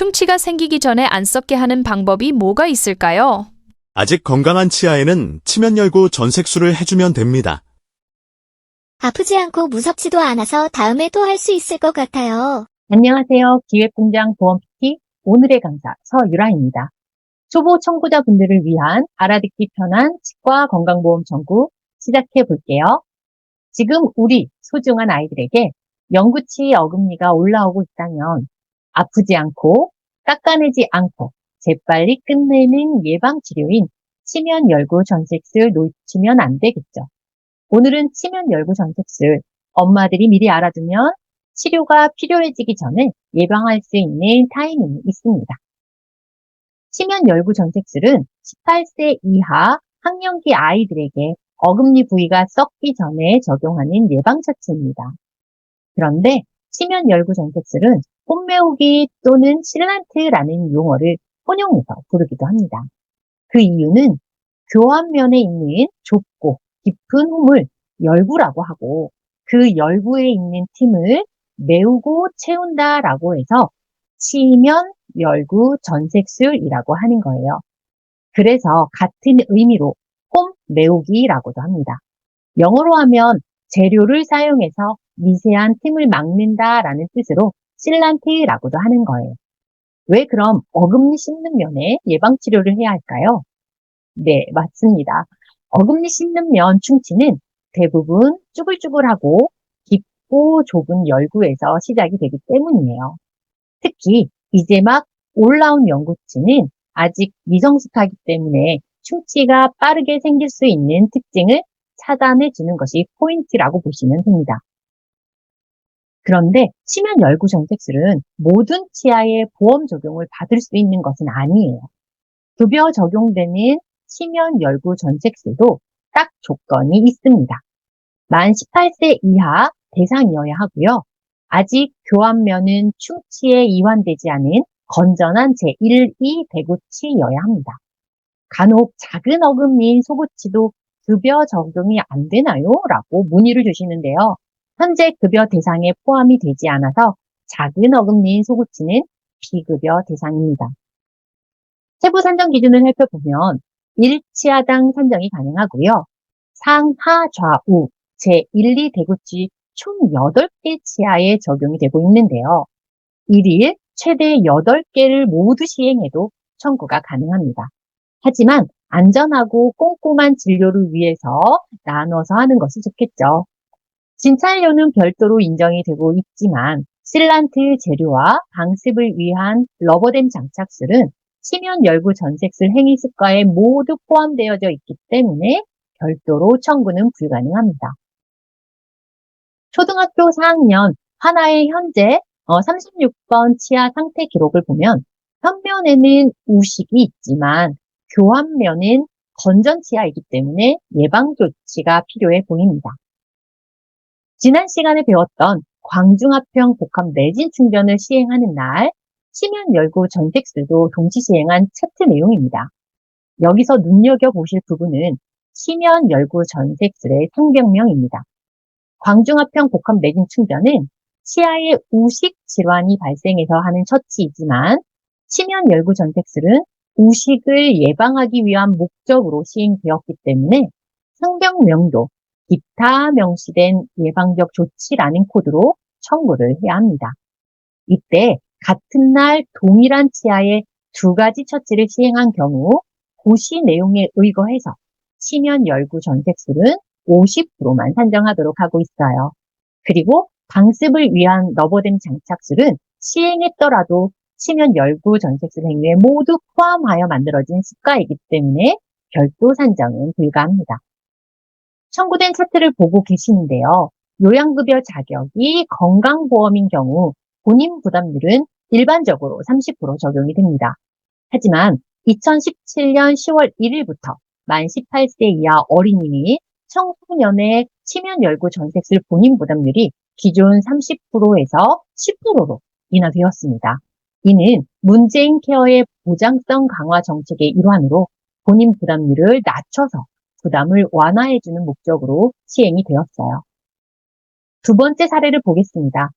충치가 생기기 전에 안 썩게 하는 방법이 뭐가 있을까요? 아직 건강한 치아에는 치면열구 전색술을 해주면 됩니다. 아프지 않고 무섭지도 않아서 다음에 또 할 수 있을 것 같아요. 안녕하세요. 기획공장 보험 PT 오늘의 강사 서유라입니다. 초보 청구자분들을 위한 알아듣기 편한 치과 건강보험 청구 시작해 볼게요. 지금 우리 소중한 아이들에게 영구치 어금니가 올라오고 있다면 아프지 않고 깎아내지 않고 재빨리 끝내는 예방치료인 치면열구 전색술 놓치면 안 되겠죠. 오늘은 치면열구 전색술 엄마들이 미리 알아두면 치료가 필요해지기 전에 예방할 수 있는 타이밍이 있습니다. 치면열구 전색술은 18세 이하 학령기 아이들에게 어금니 부위가 썩기 전에 적용하는 예방처치입니다. 그런데 치면열구 전색술은 홈메오기 또는 실란트라는 용어를 혼용해서 부르기도 합니다. 그 이유는 교환면에 있는 좁고 깊은 홈을 열구라고 하고 그 열구에 있는 틈을 메우고 채운다라고 해서 치면열구 전색술이라고 하는 거예요. 그래서 같은 의미로 홈 메우기라고도 합니다. 영어로 하면 재료를 사용해서 미세한 틈을 막는다라는 뜻으로 실란트라고도 하는 거예요. 왜 그럼 어금니 씹는 면에 예방치료를 해야 할까요? 네, 맞습니다. 어금니 씹는 면 충치는 대부분 쭈글쭈글하고 깊고 좁은 열구에서 시작이 되기 때문이에요. 특히 이제 막 올라온 연구치는 아직 미성숙하기 때문에 충치가 빠르게 생길 수 있는 특징을 차단해 주는 것이 포인트라고 보시면 됩니다. 그런데 치면열구 전색술은 모든 치아에 보험 적용을 받을 수 있는 것은 아니에요. 급여 적용되는 치면열구 전색술도 딱 조건이 있습니다. 만 18세 이하 대상이어야 하고요. 아직 교환면은 충치에 이완되지 않은 건전한 제1, 2 대구치여야 합니다. 간혹 작은 어금니인 소구치도 급여 적용이 안 되나요? 라고 문의를 주시는데요. 현재 급여 대상에 포함이 되지 않아서 작은 어금니인 소구치는 비급여 대상입니다. 세부 산정 기준을 살펴보면 1치아당 산정이 가능하고요. 상하 좌우 제1, 2 대구치 총 8개 치아에 적용이 되고 있는데요. 1일 최대 8개를 모두 시행해도 청구가 가능합니다. 하지만 안전하고 꼼꼼한 진료를 위해서 나눠서 하는 것이 좋겠죠. 진찰료는 별도로 인정이 되고 있지만 실란트 재료와 방습을 위한 러버댐 장착술은 치면열구 전색술 행위습과에 모두 포함되어져 있기 때문에 별도로 청구는 불가능합니다. 초등학교 4학년 하나의 현재 36번 치아 상태 기록을 보면 현면에는 우식이 있지만 교환면은 건전 치아이기 때문에 예방 조치가 필요해 보입니다. 지난 시간에 배웠던 광중합형 복합 내진 충전을 시행하는 날 치면열구 전색술도 동시 시행한 차트 내용입니다. 여기서 눈여겨보실 부분은 치면열구 전색술의 상병명입니다. 광중합형 복합 내진 충전은 치아에 우식 질환이 발생해서 하는 처치이지만 치면열구 전색술은 우식을 예방하기 위한 목적으로 시행되었기 때문에 상병명도 기타 명시된 예방적 조치라는 코드로 청구를 해야 합니다. 이때 같은 날 동일한 치아에 두 가지 처치를 시행한 경우 고시 내용에 의거해서 치면열구 전색술은 50%만 산정하도록 하고 있어요. 그리고 방습을 위한 러버댐 장착술은 시행했더라도 치면열구 전색술 행위에 모두 포함하여 만들어진 습과이기 때문에 별도 산정은 불가합니다. 청구된 차트를 보고 계시는데요. 요양급여 자격이 건강보험인 경우 본인 부담률은 일반적으로 30% 적용이 됩니다. 하지만 2017년 10월 1일부터 만 18세 이하 어린이 및 청소년의 치면열구 전색술 본인 부담률이 기존 30%에서 10%로 인하되었습니다. 이는 문재인 케어의 보장성 강화 정책의 일환으로 본인 부담률을 낮춰서 부담을 완화해주는 목적으로 시행이 되었어요. 두 번째 사례를 보겠습니다.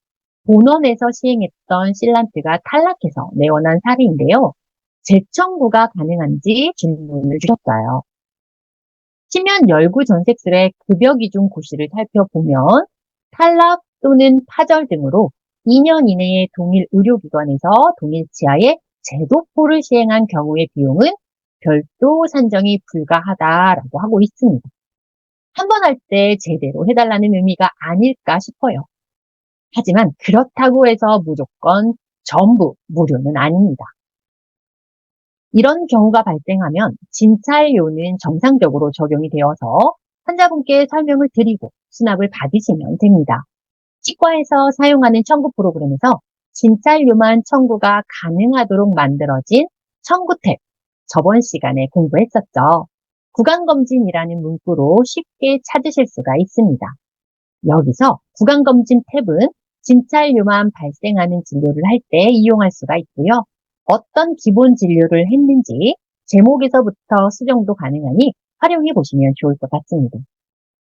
본원에서 시행했던 실란트가 탈락해서 내원한 사례인데요. 재청구가 가능한지 질문을 주셨어요. 치면 열구 전색술의 급여 기준 고시를 살펴보면 탈락 또는 파절 등으로 2년 이내에 동일 의료기관에서 동일 치아에 제도포를 시행한 경우의 비용은 별도 산정이 불가하다라고 하고 있습니다. 한 번 할 때 제대로 해달라는 의미가 아닐까 싶어요. 하지만 그렇다고 해서 무조건 전부 무료는 아닙니다. 이런 경우가 발생하면 진찰료는 정상적으로 적용이 되어서 환자분께 설명을 드리고 수납을 받으시면 됩니다. 치과에서 사용하는 청구 프로그램에서 진찰료만 청구가 가능하도록 만들어진 청구 탭, 저번 시간에 공부했었죠. 구강검진이라는 문구로 쉽게 찾으실 수가 있습니다. 여기서 구강검진 탭은 진찰료만 발생하는 진료를 할 때 이용할 수가 있고요. 어떤 기본 진료를 했는지 제목에서부터 수정도 가능하니 활용해 보시면 좋을 것 같습니다.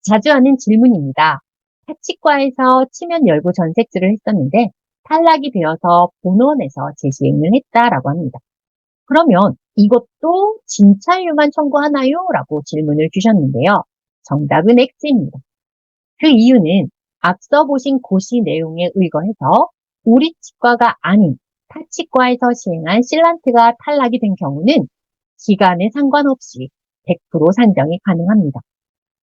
자주 하는 질문입니다. 타치과에서 치면 열구 전색술을 했었는데 탈락이 되어서 본원에서 재시행을 했다라고 합니다. 그러면 이것도 진찰료만 청구하나요? 라고 질문을 주셨는데요. 정답은 X입니다. 그 이유는 앞서 보신 고시 내용에 의거해서 우리 치과가 아닌 타치과에서 시행한 실란트가 탈락이 된 경우는 기간에 상관없이 100% 산정이 가능합니다.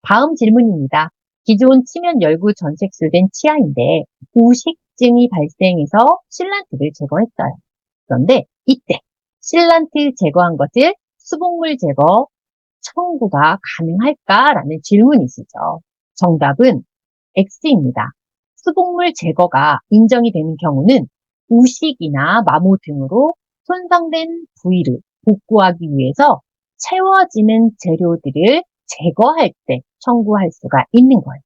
다음 질문입니다. 기존 치면 열구 전색술된 치아인데 우식증이 발생해서 실란트를 제거했어요. 그런데 이때 실란트 제거한 것을 수복물 제거 청구가 가능할까라는 질문이시죠. 정답은 X입니다. 수복물 제거가 인정이 되는 경우는 우식이나 마모 등으로 손상된 부위를 복구하기 위해서 채워지는 재료들을 제거할 때 청구할 수가 있는 거예요.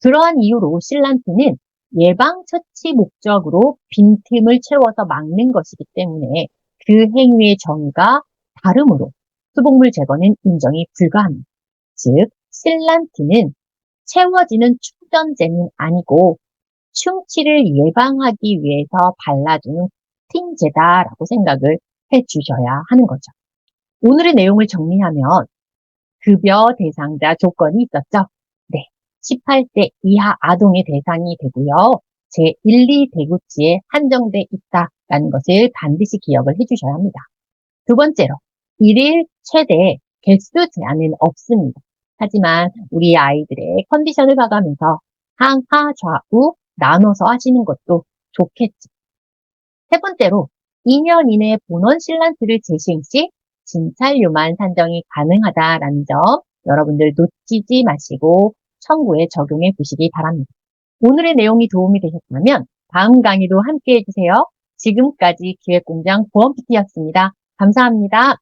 그러한 이유로 실란트는 예방처치 목적으로 빈틈을 채워서 막는 것이기 때문에 그 행위의 정의가 다르므로 수복물 제거는 인정이 불가합니다. 즉, 실란트는 채워지는 충전재는 아니고 충치를 예방하기 위해서 발라주는 코팅제다라고 생각을 해주셔야 하는 거죠. 오늘의 내용을 정리하면 급여 대상자 조건이 있었죠. 네, 18세 이하 아동의 대상이 되고요. 제1, 2 대구치에 한정돼 있다라는 것을 반드시 기억을 해주셔야 합니다. 두 번째로, 일일 최대 개수 제한은 없습니다. 하지만 우리 아이들의 컨디션을 봐가면서 상하 좌우 나눠서 하시는 것도 좋겠죠. 세 번째로, 2년 이내 본원 실란트를 재시행 시 진찰료만 산정이 가능하다라는 점 여러분들 놓치지 마시고 청구에 적용해 보시기 바랍니다. 오늘의 내용이 도움이 되셨다면 다음 강의도 함께 해주세요. 지금까지 기획공장 보험 PT였습니다. 감사합니다.